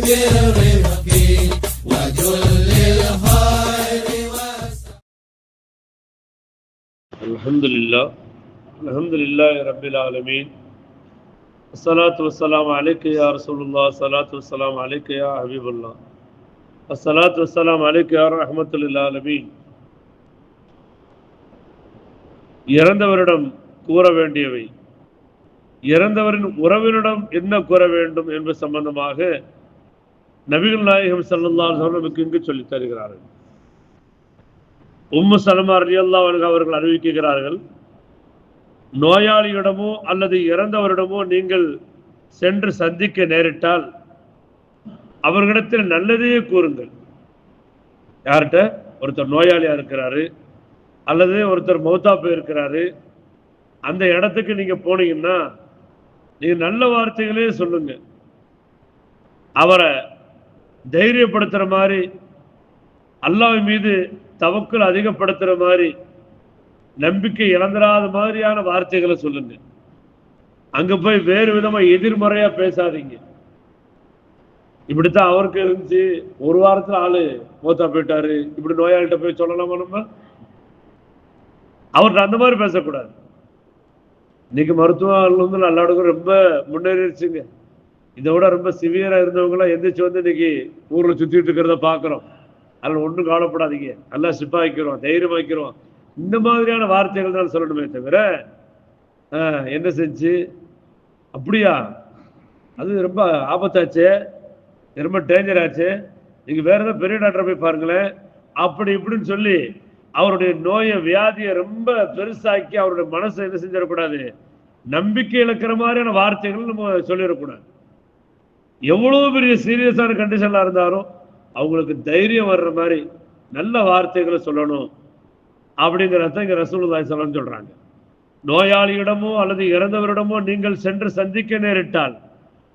بالرفق وجل الخير الحمد لله رب العالمين. الصلاة والسلام عليك يا رسول الله. الصلاة والسلام عليك يا حبيب الله. الصلاة والسلام عليك يا رحمة للعالمين. இறந்தவரிடம் கூற வேண்டியவை, இறந்தவரின் உறவினரிடம் என்ன கூற வேண்டும் என்பது சம்பந்தமாக நபிகள் நாயகம் ஸல்லல்லாஹு அலைஹி வஸல்லம் இங்கு சொல்லித் தருகிறார்கள். உம்மு சலமா ரலியல்லாஹு அன்ஹா அவர்கள் அறிவிக்கிறார்கள், நோயாளியிடமோ அல்லது இறந்தவரிடமோ நீங்கள் சென்று சந்திக்க நேரிட்டால் அவர்களிடத்தில் நல்லதையே கூறுங்கள். யார்கிட்ட? ஒருத்தர் நோயாளியா இருக்கிறாரு அல்லது ஒருத்தர் மௌத்தா போயிருக்கிறாரு, அந்த இடத்துக்கு நீங்க போனீங்கன்னா நீங்க நல்ல வார்த்தைகளே சொல்லுங்க. அவரை தைரியப்படுத்துற மாதிரி, அல்லாஹ் மீது தவக்குல் அதிகப்படுத்துற மாதிரி, நம்பிக்கை இழந்துராத மாதிரியான வார்த்தைகளை சொல்லுங்க. அங்க போய் வேறு விதமா எதிர்மறையா பேசாதீங்க. இப்படித்தான் அவருக்கு இருந்துச்சு, ஒரு வாரத்துல ஆளு மௌத்தா போயிட்டாரு, இப்படி நோயாளிகிட்ட போய் சொல்லலாமா நம்ம? அவர்கிட்ட அந்த மாதிரி பேசக்கூடாது. இன்னைக்கு மருத்துவம் வந்து நல்லாடுக்கும் ரொம்ப முன்னேறிடுச்சுங்க. இதை விட ரொம்ப சிவியரா இருந்தவங்களாம் எந்திரிச்சு வந்து இன்னைக்கு ஊர்ல சுத்திட்டு இருக்கிறத பாக்குறோம். அதில் ஒன்றும் கவலைப்படாதீங்க, நல்லா சிப்பாய்க்கிறோம், தைரியமாக்கிறோம். இந்த மாதிரியான வார்த்தைகள் தான் சொல்லணுமே தவிர என்ன செஞ்சு அப்படியா, அது ரொம்ப ஆபத்தாச்சு, ரொம்ப டேஞ்சர் ஆச்சு, நீங்க வேற ஏதாவது பெரிய டாக்டரை போய் பாருங்களேன், அப்படி இப்படின்னு சொல்லி அவருடைய நோயை வியாதியை ரொம்ப பெருசாக்கி அவருடைய மனசை என்ன செஞ்சிடக்கூடாது, நம்பிக்கை இழக்கிற மாதிரியான வார்த்தைகள் நம்ம சொல்லிடக்கூடாது. எவ்வளவு பெரிய சீரியஸான கண்டிஷன்ல இருந்தாலும் அவங்களுக்கு தைரியம் வர்ற மாதிரி நல்ல வார்த்தைகளை சொல்லணும். அப்படிங்கிறத இங்க ரசூலுல்லாஹி ஸல்லல்லாஹு அலைஹி வஸல்லம் சொல்றாங்க. நோயாளியிடமோ அல்லது இறந்தவரிடமோ நீங்கள் சென்று சந்திக்க நேரிட்டால்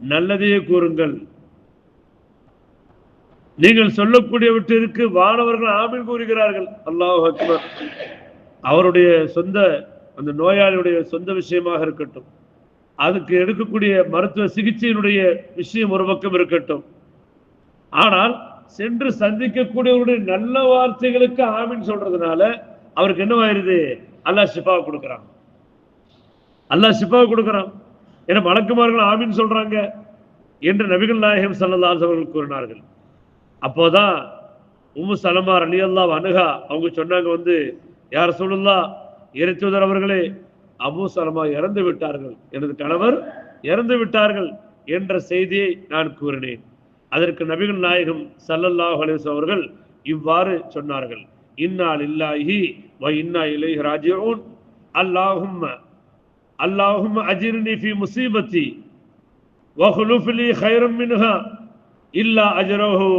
நல்லதையே கூறுங்கள். நீங்கள் சொல்லக்கூடியவற்றிற்கு வானவர்கள் ஆமீன் கூறுகிறார்கள். அல்லாஹ் அக்பர். அவருடைய சொந்த, அந்த நோயாளியுடைய சொந்த விஷயமாக இருக்கட்டும், அதுக்கு எடுக்கக்கூடிய மருத்துவ சிகிச்சையினுடைய விஷயம் ஒரு பக்கம் இருக்கட்டும், ஆனால் சென்று சந்திக்கக்கூடியவருடைய நல்ல வார்த்தைகளுக்கு ஆமீன் சொல்றதுனால அவருக்கு என்னவாயிருது, அல்லாஹ் ஷிஃபா கொடுக்குறான். அல்லாஹ் ஷிஃபா கொடுக்குறான். ஏன்னா மலக்குமார்கள் ஆமீன் சொல்றாங்க என்று நபிகள் நாயகம் ஸல்லல்லாஹு அலைஹி வஸல்லம் கூறினார்கள். அப்போதான் உம்மு சலமா ரலியல்லாஹு அன்ஹா அவங்க சொன்னாங்க, வந்து யா ரசூலுல்லாஹ், இறைத்தூதர் அவர்களே, அபூ சலமா இறந்து விட்டார்கள், எனது கணவர் இறந்து விட்டார்கள் என்ற செய்தியை நான் கூறினேன். அதற்கு நபிகள் நாயகம் ஸல்லல்லாஹு அலைஹி வஸல்லம் அவர்கள் இவ்வாறு சொன்னார்கள், இன்னா லில்லாஹி வ இன்னா இலைஹி ராஜிஊன், அல்லாஹும்ம அஜிர்னி ஃபீ முஸீபத்தி வ குலுஃப் லீ கைரம் மின்ஹா இல்லா அஜ்ரஹு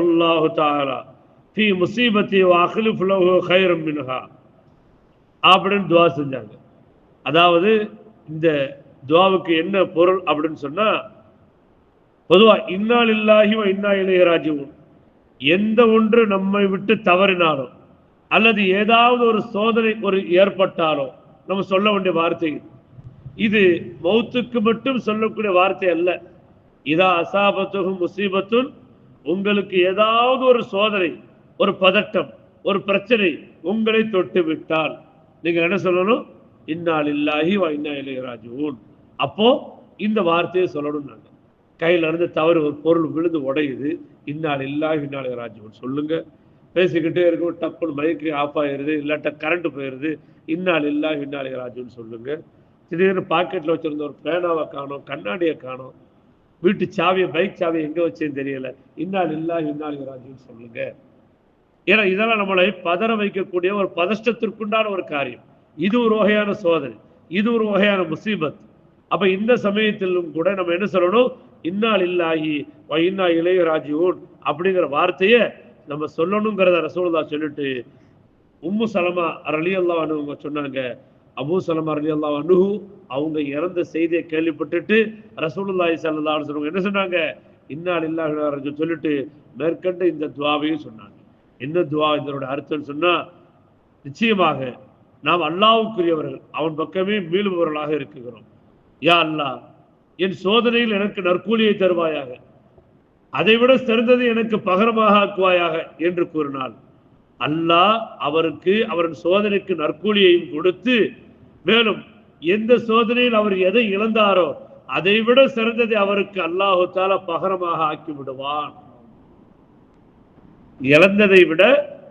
அல்லாஹு தஆலா ஃபீ முஸீபத்தி வ அக்லிஃப் லஹு கைரம் மின்ஹா அப்படின்னு துவா செஞ்சாங்க. அதாவது இந்த துவாவுக்கு என்ன பொருள் அப்படின்னு சொன்னா, பொதுவா இன்னா லில்லாஹி வ இன்னா இலைஹி ராஜிஊன், எந்த ஒன்று நம்மை விட்டு தவறினாலும் அல்லது ஏதாவது ஒரு சோதனை ஒரு ஏற்பட்டாலோ நம்ம சொல்ல வேண்டிய வார்த்தை இது. மௌத்துக்கு மட்டும் சொல்லக்கூடிய வார்த்தை அல்ல. இதா அசாபத்துஹும் முஸீபத்துன், உங்களுக்கு ஏதாவது ஒரு சோதனை, ஒரு பதட்டம், ஒரு பிரச்சனை உங்களை தொட்டு விட்டால் நீங்க என்ன சொல்லணும், இன்னா லில்லாஹி வ இன்னா இலைஹி ராஜிஊன். அப்போ இந்த வார்த்தையை சொல்லணும். நாங்க கையில இருந்து தவறு ஒரு பொருள் விழுந்து உடையுது, இன்னா லில்லாஹி வ இன்னா இலைஹி ராஜிஊன் சொல்லுங்க. பேசிக்கிட்டே இருக்கும், டப்புன்னு மைக்கு ஆஃப் ஆயிருது, இல்லாட்ட கரண்ட் போயிருது, இன்னா லில்லாஹி வ இன்னா இலைஹி ராஜிஊன் சொல்லுங்க. திடீர்னு பாக்கெட்ல வச்சிருந்த ஒரு பேனாவை காணோம், கண்ணாடியை காணோம், வீட்டு சாவியை, பைக் சாவியை எங்க வச்சேன்னு தெரியல, இன்னா லில்லாஹி வ இன்னா இலைஹி ராஜிஊன் சொல்லுங்க. ஏன்னா இதெல்லாம் நம்மளை பதற வைக்கக்கூடிய ஒரு பதஷ்டத்திற்குண்டான ஒரு காரியம். இது ஒரு வகையான சோதனை, இது ஒரு வகையான முசீபத். அப்ப இந்த சமயத்திலும் கூட நம்ம என்ன சொல்லணும், இன்னா லில்லாஹி வ இன்னா இலைஹி ராஜிஊன் அப்படிங்கிற வார்த்தையை நம்ம சொல்லணுங்கிறத ரசூலுல்லாஹ் சொல்லிட்டு உம்மு சலமா ரலியல்லாஹு அன்ஹு சொன்னாங்க. அபூ சலமா ரலியல்லாஹு அன்ஹு அவங்க இறந்த செய்தியை கேள்விப்பட்டுட்டு ரசூலுல்லாஹி ஸல்லல்லாஹு அலைஹி வஸல்லம் என்ன சொன்னாங்க, இன்னா லில்லாஹி வ இன்னா இலைஹி ராஜிஊன் சொல்லிட்டு மேற்கண்ட இந்த துஆவையும் சொன்னாங்க. என்ன துஆ இதனோட அர்த்தம் சொன்னா, நிச்சயமாக நாம் அல்லாஹ்வுக்குரியவர்கள், அவன் பக்கமே மீளுபவர்களாக இருக்கிறோம். யா அல்லாஹ், என் சோதனையில் எனக்கு நற்கூலியை தருவாயாக, அதைவிட சிறந்தது எனக்கு பகரமாக ஆக்குவாயாக என்று கூறினாள். அல்லாஹ் அவருக்கு அவரின் சோதனைக்கு நற்கூலியையும் கொடுத்து, மேலும் எந்த சோதனையில் அவர் எதை இழந்தாரோ அதைவிட சிறந்ததை அவருக்கு அல்லாஹு தஆலா பகரமாக ஆக்கி விடுவான். இழந்ததை விட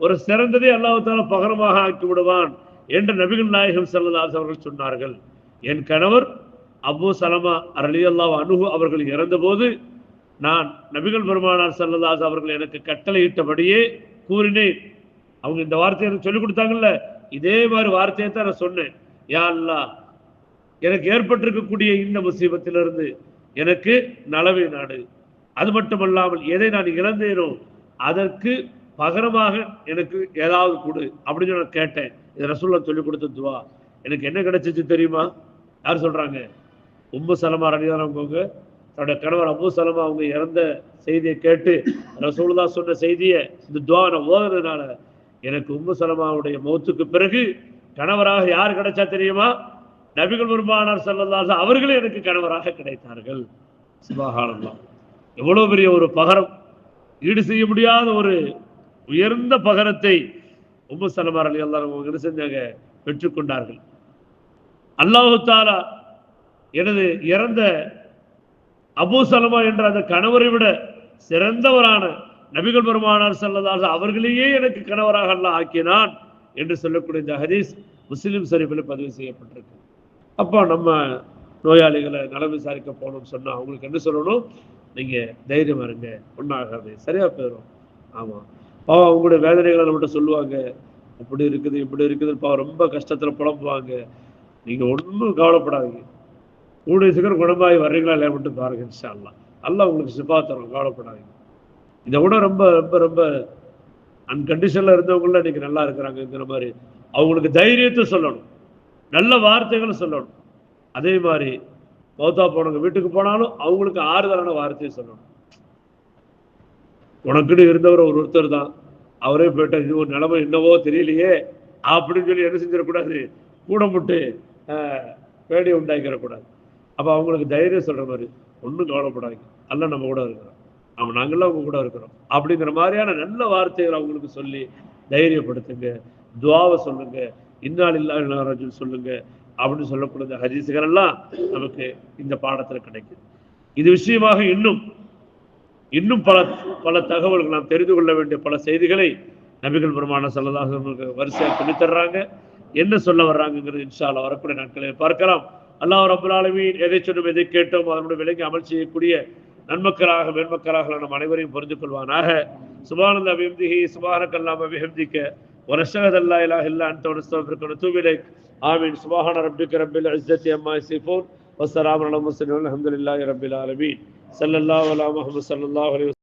ஒரு சிறந்ததை அல்லாஹு தஆலா பகரமாக ஆக்கி விடுவான் என்று நபிகள் நாயகம் ஸல்லல்லாஹு அலைஹி அவர்கள் சொன்னார்கள். என் கணவர் அபூ சலமா ரலியல்லாஹு அன்ஹு அவர்கள் இறந்தபோது நான் நபிகள் பெருமானார் ஸல்லல்லாஹு அலைஹி அவர்கள் எனக்கு கட்டளையிட்டபடியே கூறினேன். அவங்க இந்த வார்த்தையை எனக்கு சொல்லிக் கொடுத்தாங்கல்ல, இதே மாதிரி வார்த்தையை தான் நான் சொன்னேன். யா அல்லாஹ், எனக்கு ஏற்பட்டிருக்கக்கூடிய இந்த முசீபத்திலிருந்து எனக்கு நலவை நாடு. அது மட்டுமல்லாமல் எதை நான் இழந்தேனோ அதற்கு பகரமாக எனக்கு ஏதாவது கொடு அப்படின்னு நான் கேட்டேன். இது ரசூலுல்லாஹ் சொல்லிக் கொடுத்த துவா. எனக்கு என்ன கிடைச்சிச்சு தெரியுமா? யார் சொல்றாங்க? உம்மு சலமா ரலியல்லாஹு அன்ஹா தன்னுடைய கணவர் அபூ சலமா அவங்க இறந்த செய்தியை கேட்டு ரசூலுல்லாஹ் சொன்ன செய்தியை இந்த துவாவை ஓதுனதுனால எனக்கு உம்மு சலமாவுடைய மௌத்துக்கு பிறகு கணவராக யார் கிடைச்சா தெரியுமா? நபிகள் பெருமானார் ஸல்லல்லாஹு அலைஹி அவர்களே எனக்கு கணவராக கிடைத்தார்கள். சுப்ஹானல்லாஹ், எவ்வளவு பெரிய ஒரு பகரம், ஈடு செய்ய முடியாத ஒரு உயர்ந்த பகரத்தை உம்மு சலமா ரலியல்லாஹு அன்ஹா என்ன செஞ்சாங்க? பெற்றுக்கொண்டார்கள். அல்லாஹு தஆலா எனது இறந்த அபூ சலமா என்ற அந்த கணவரை விட சிறந்தவரான நபிகள் பெருமானார் ஸல்லல்லாஹு அலைஹி அவர்களையே எனக்கு கணவராக அல்லாஹ் ஆக்கினான் என்று சொல்லக்கூடிய இந்த ஹதீஸ் முஸ்லிம் ஷரீஃபில் பதிவு செய்யப்பட்டிருக்கு. அப்போ நம்ம நோயாளிகளை நலம் விசாரிக்க போகணும்னு சொன்னா அவங்களுக்கு என்ன சொல்லணும்? நீங்க தைரியமா இருங்க, ஒன்றாகாது, சரியா போயிடும். ஆமா, பாவம் அவங்களுடைய வேதனைகளை நம்மகிட்ட சொல்லுவாங்க, அப்படி இருக்குது இப்படி இருக்குது, பாவம் ரொம்ப கஷ்டத்துல புலம்புவாங்க. நீங்க ஒன்றும் கவலைப்படாதீங்க, கூடிய சீக்கிரம் குணமாகி வர்றீங்களா இல்லையா மட்டும் பாருங்க. இன்ஷா அல்லாஹ் அல்லாஹ் உங்களுக்கு ஷிஃபா தரும், கவலைப்படாதீங்க. இதை விட ரொம்ப ரொம்ப ரொம்ப அன்கண்டிஷன்ல இருந்தவங்கள இன்னைக்கு நல்லா இருக்கிறாங்கிற மாதிரி அவங்களுக்கு தைரியத்தை சொல்லணும், நல்ல வார்த்தைகளை சொல்லணும். அதே மாதிரி மௌத்தா போனவங்க வீட்டுக்கு போனாலும் அவங்களுக்கு ஆறுதலான வார்த்தையை சொல்லணும். உனக்குன்னு இருந்தவர் ஒருத்தர் தான், அவரே போயிட்ட, இது ஒரு நிலைமை என்னவோ தெரியலையே அப்படின்னு சொல்லி என்ன செஞ்சிடக்கூடாது, கூட முட்டு பேடியை உண்டாக்கிடக்கூடாது. அப்போ அவங்களுக்கு தைரியம் சொல்ற மாதிரி, ஒன்றும் கவலைப்படாதீங்க, அல்ல நம்ம கூட இருக்கிறோம், அவன் நாங்கள்லாம் அவங்க கூட இருக்கிறோம் அப்படிங்கிற மாதிரியான நல்ல வார்த்தைகள் அவங்களுக்கு சொல்லி தைரியப்படுத்துங்க. துவாவை சொல்லுங்க, இன்னால் இல்லா ரஜுல் சொல்லுங்க அப்படின்னு சொல்லக்கூடிய ஹதீஸ்கள் எல்லாம் நமக்கு இந்த பாடத்துல கிடைக்குது. இது விஷயமாக இன்னும் இன்னும் பல பல தகவல்கள் நாம் தெரிந்து கொள்ள வேண்டிய பல செய்திகளை நபிகள் பெருமானார் ஸல்லல்லாஹு அலைஹி வஸல்லம் வரிசையாக சொல்லித்தர்றாங்க. என்ன சொல்ல வர்றாங்கிறது இன்ஷா அல்லாஹ் வரக்கூடிய நாட்களில் பார்க்கலாம். அல்லாஹ் ரப்பல் ஆலமீன் எதை சொன்னோம் எதை கேட்டோம் அதனுடைய விலங்கி அமல் செய்யக்கூடிய நன்மக்களாக மேன்மக்களாக நம் அனைவரையும் புரிந்து கொள்வானாக. சுப்ஹானல்லாஹி வபிஹம்திஹி சுப்ஹானக்கல்லாஹு வபிஹம்திக வனஷ்ஹது அல்லா இலாஹ இல்லா அன்த வனஸ்தக்ஃபிருக வனதூபு இலைக். ஆமீன். சுப்ஹான ரப்பிக ரப்பில் இஸ்ஸத்தி அம்மா யசிஃபூன் வஸ்ஸலாமு அலல் முர்ஸலீன் வல்ஹம்துலில்லாஹி ரப்பில் ஆலமீன். ஸல்லல்லாஹு அலா முஹம்மது ஸல்லல்லாஹு அலைஹி